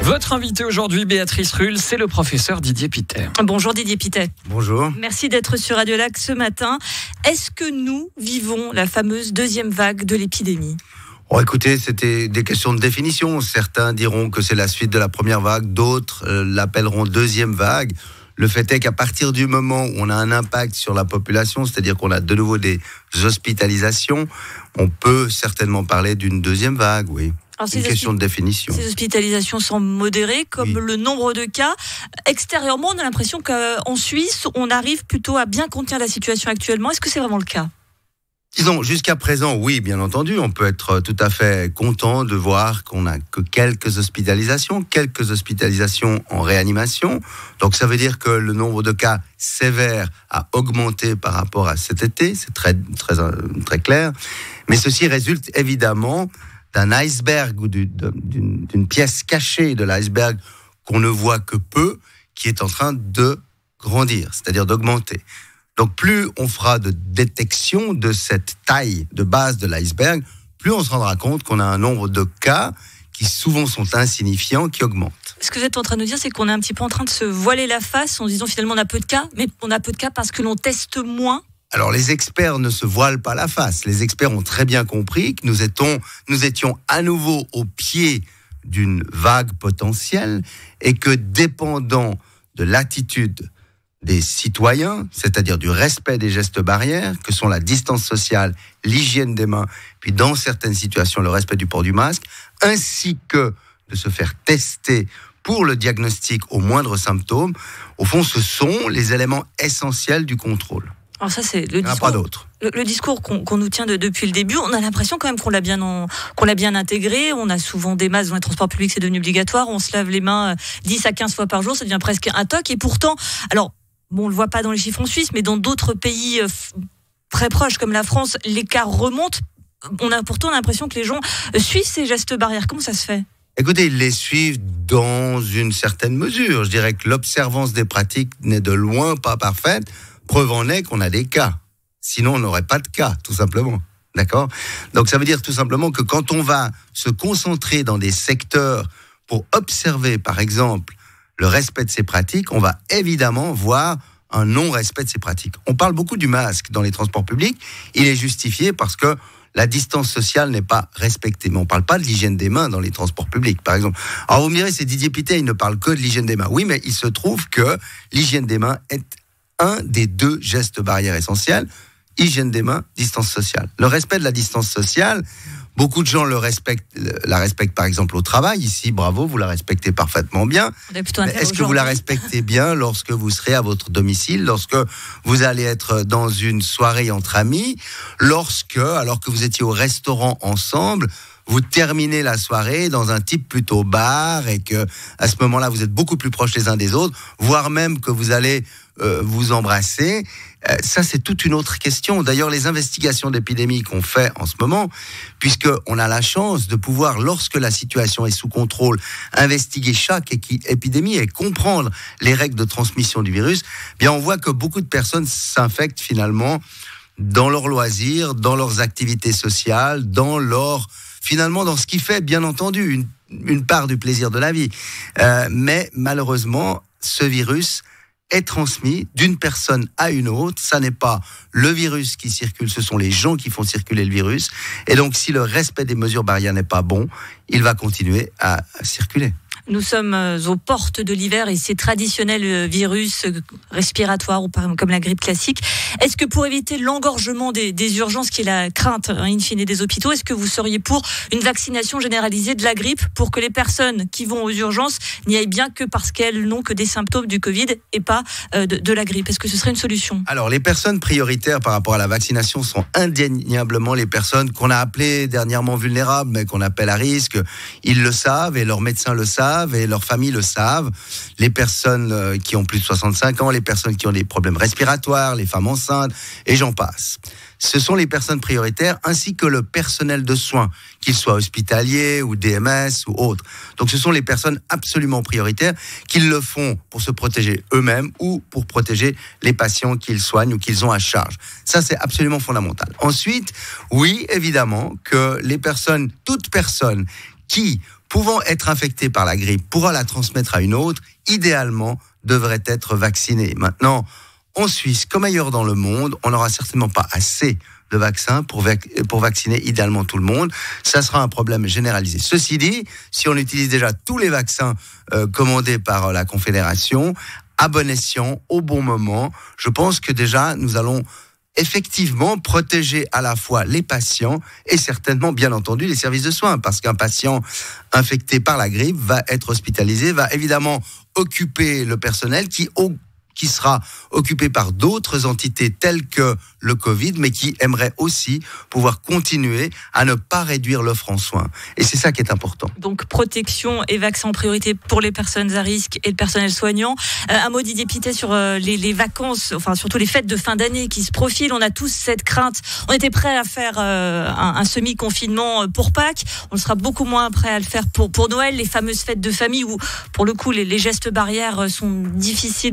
Votre invité aujourd'hui, Béatrice Rulle, c'est le professeur Didier Pittet. Bonjour Didier Pittet. Bonjour. Merci d'être sur Radio Lac ce matin. Est-ce que nous vivons la fameuse deuxième vague de l'épidémie ? Écoutez, c'était des questions de définition. Certains diront que c'est la suite de la première vague, d'autres l'appelleront deuxième vague. Le fait est qu'à partir du moment où on a un impact sur la population, c'est-à-dire qu'on a de nouveau des hospitalisations, on peut certainement parler d'une deuxième vague, oui. C'est une question de définition. Ces hospitalisations sont modérées, comme le nombre de cas. Extérieurement, on a l'impression qu'en Suisse, on arrive plutôt à bien contenir la situation actuellement. Est-ce que c'est vraiment le cas ? Disons, jusqu'à présent, oui, bien entendu, on peut être tout à fait content de voir qu'on n'a que quelques hospitalisations en réanimation. Donc ça veut dire que le nombre de cas sévères a augmenté par rapport à cet été, c'est très, très, très clair. Mais ceci résulte évidemment d'un iceberg ou d'une pièce cachée de l'iceberg qu'on ne voit que peu, qui est en train de grandir, c'est-à-dire d'augmenter. Donc plus on fera de détection de cette taille de base de l'iceberg, plus on se rendra compte qu'on a un nombre de cas qui souvent sont insignifiants, qui augmentent. Ce que vous êtes en train de nous dire, c'est qu'on est un petit peu en train de se voiler la face en disant finalement on a peu de cas, mais on a peu de cas parce que l'on teste moins. Alors les experts ne se voilent pas la face. Les experts ont très bien compris que nous étions à nouveau au pied d'une vague potentielle et que dépendant de l'attitude des citoyens, c'est-à-dire du respect des gestes barrières, que sont la distance sociale, l'hygiène des mains, puis dans certaines situations le respect du port du masque, ainsi que de se faire tester pour le diagnostic aux moindres symptômes, au fond ce sont les éléments essentiels du contrôle. Alors ça, c'est le discours, pas d'autre. Le discours qu'on nous tient depuis le début. On a l'impression quand même qu'on l'a bien intégré. On a souvent des masques dans les transports publics, c'est devenu obligatoire. On se lave les mains 10 à 15 fois par jour, ça devient presque un toc. Et pourtant, alors, on le voit pas dans les chiffres en Suisse, mais dans d'autres pays très proches comme la France, l'écart remonte. On a pourtant l'impression que les gens suivent ces gestes barrières. Comment ça se fait ? Écoutez, ils les suivent dans une certaine mesure. Je dirais que l'observance des pratiques n'est de loin pas parfaite. Preuve en est qu'on a des cas. Sinon, on n'aurait pas de cas, tout simplement. D'accord ? Donc, ça veut dire tout simplement que quand on va se concentrer dans des secteurs pour observer, par exemple, le respect de ces pratiques, on va évidemment voir un non-respect de ces pratiques. On parle beaucoup du masque dans les transports publics. Il est justifié parce que la distance sociale n'est pas respectée. Mais on ne parle pas de l'hygiène des mains dans les transports publics, par exemple. Alors, vous me direz, c'est Didier Pittet, il ne parle que de l'hygiène des mains. Oui, mais il se trouve que l'hygiène des mains est un des deux gestes barrières essentiels, hygiène des mains, distance sociale. Le respect de la distance sociale, beaucoup de gens la respectent par exemple au travail. Ici, bravo, vous la respectez parfaitement bien. Est-ce que vous la respectez bien lorsque vous serez à votre domicile, lorsque vous allez être dans une soirée entre amis, alors que vous étiez au restaurant ensemble, vous terminez la soirée dans un type plutôt bar et que à ce moment-là, vous êtes beaucoup plus proches les uns des autres, voire même que vous allez vous embrasser. Ça, c'est toute une autre question. D'ailleurs, les investigations d'épidémie qu'on fait en ce moment, puisqu'on a la chance de pouvoir, lorsque la situation est sous contrôle, investiguer chaque épidémie et comprendre les règles de transmission du virus, bien, on voit que beaucoup de personnes s'infectent finalement dans leurs loisirs, dans leurs activités sociales, finalement, dans ce qui fait, bien entendu, une part du plaisir de la vie. Mais malheureusement, ce virus est transmis d'une personne à une autre. Ça n'est pas le virus qui circule, ce sont les gens qui font circuler le virus. Et donc, si le respect des mesures barrières n'est pas bon, il va continuer à circuler. Nous sommes aux portes de l'hiver et ces traditionnels virus respiratoires ou comme la grippe classique. Est-ce que pour éviter l'engorgement des urgences, qui est la crainte in fine des hôpitaux, est-ce que vous seriez pour une vaccination généralisée de la grippe pour que les personnes qui vont aux urgences n'y aillent bien que parce qu'elles n'ont que des symptômes du Covid et pas de la grippe ? Est-ce que ce serait une solution ? Alors, les personnes prioritaires par rapport à la vaccination sont indéniablement les personnes qu'on a appelées dernièrement vulnérables, mais qu'on appelle à risque. Ils le savent et leurs médecins le savent. Et leurs familles le savent, les personnes qui ont plus de 65 ans, les personnes qui ont des problèmes respiratoires, les femmes enceintes, et j'en passe. ce sont les personnes prioritaires ainsi que le personnel de soins, qu'ils soient hospitaliers ou DMS ou autres. Donc ce sont les personnes absolument prioritaires qui le font pour se protéger eux-mêmes ou pour protéger les patients qu'ils soignent ou qu'ils ont à charge. Ça, c'est absolument fondamental. Ensuite, oui, évidemment, que toute personne qui, pouvant être infectée par la grippe, pourra la transmettre à une autre, idéalement, devrait être vaccinée. Maintenant, en Suisse, comme ailleurs dans le monde, on n'aura certainement pas assez de vaccins pour vacciner idéalement tout le monde. Ça sera un problème généralisé. Ceci dit, si on utilise déjà tous les vaccins commandés par la Confédération, à bon escient, au bon moment, je pense que déjà, nous allons effectivement protéger à la fois les patients et certainement, bien entendu, les services de soins. Parce qu'un patient infecté par la grippe va être hospitalisé, va évidemment occuper le personnel qui sera occupé par d'autres entités telles que le Covid, mais qui aimerait aussi pouvoir continuer à ne pas réduire l'offre en soins. Et c'est ça qui est important. Donc protection et vaccin en priorité pour les personnes à risque et le personnel soignant. Un mot, Didier Pittet, sur les vacances, enfin surtout les fêtes de fin d'année qui se profilent. On a tous cette crainte. On était prêts à faire un semi-confinement pour Pâques. On sera beaucoup moins prêts à le faire pour Noël, les fameuses fêtes de famille où, pour le coup, les gestes barrières sont difficiles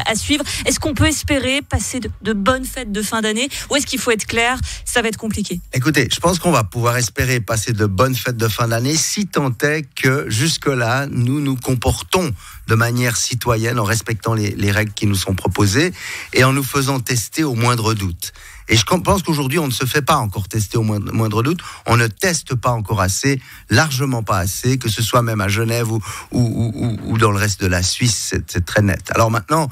à suivre. Est-ce qu'on peut espérer passer de bonnes fêtes de fin d'année, ou est-ce qu'il faut être clair, ça va être compliqué? Écoutez, je pense qu'on va pouvoir espérer passer de bonnes fêtes de fin d'année si tant est que jusque-là, nous nous comportons de manière citoyenne en respectant les règles qui nous sont proposées et en nous faisant tester au moindre doute. Et je pense qu'aujourd'hui, on ne se fait pas encore tester au moindre doute. On ne teste pas encore assez, largement pas assez, que ce soit même à Genève ou dans le reste de la Suisse, c'est très net. Alors maintenant,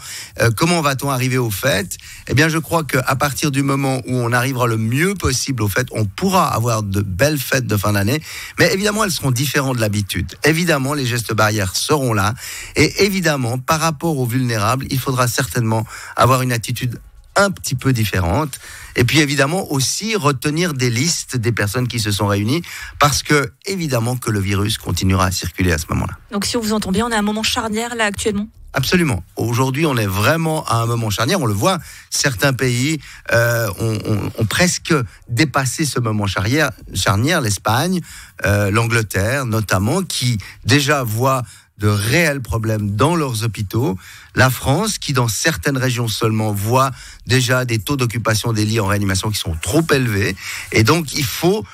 comment va-t-on arriver aux fêtes? Eh bien, je crois qu'à partir du moment où on arrivera le mieux possible aux fêtes, on pourra avoir de belles fêtes de fin d'année. Mais évidemment, elles seront différentes de l'habitude. Évidemment, les gestes barrières seront là. Et évidemment, par rapport aux vulnérables, il faudra certainement avoir une attitude un petit peu différente. Et puis évidemment aussi retenir des listes des personnes qui se sont réunies, parce que évidemment que le virus continuera à circuler à ce moment-là. Donc si on vous entend bien, on est à un moment charnière là actuellement? Absolument. Aujourd'hui, on est vraiment à un moment charnière. On le voit, certains pays ont presque dépassé ce moment charnière. L'Espagne, l'Angleterre notamment, qui déjà voit de réels problèmes dans leurs hôpitaux. La France, qui dans certaines régions seulement voit déjà des taux d'occupation des lits en réanimation qui sont trop élevés. Et donc, il faut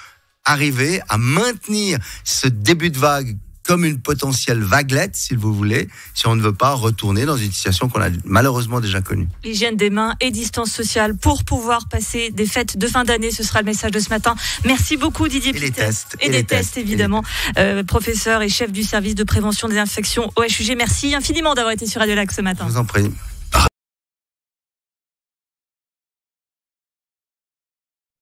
arriver à maintenir ce début de vague comme une potentielle vaguelette, si vous voulez, si on ne veut pas retourner dans une situation qu'on a malheureusement déjà connue. L'hygiène des mains et distance sociale pour pouvoir passer des fêtes de fin d'année, ce sera le message de ce matin. Merci beaucoup Didier Pittet. Et les tests, évidemment. Professeur et chef du service de prévention des infections au HUG. Merci infiniment d'avoir été sur Radio Lac ce matin. Je vous en prie.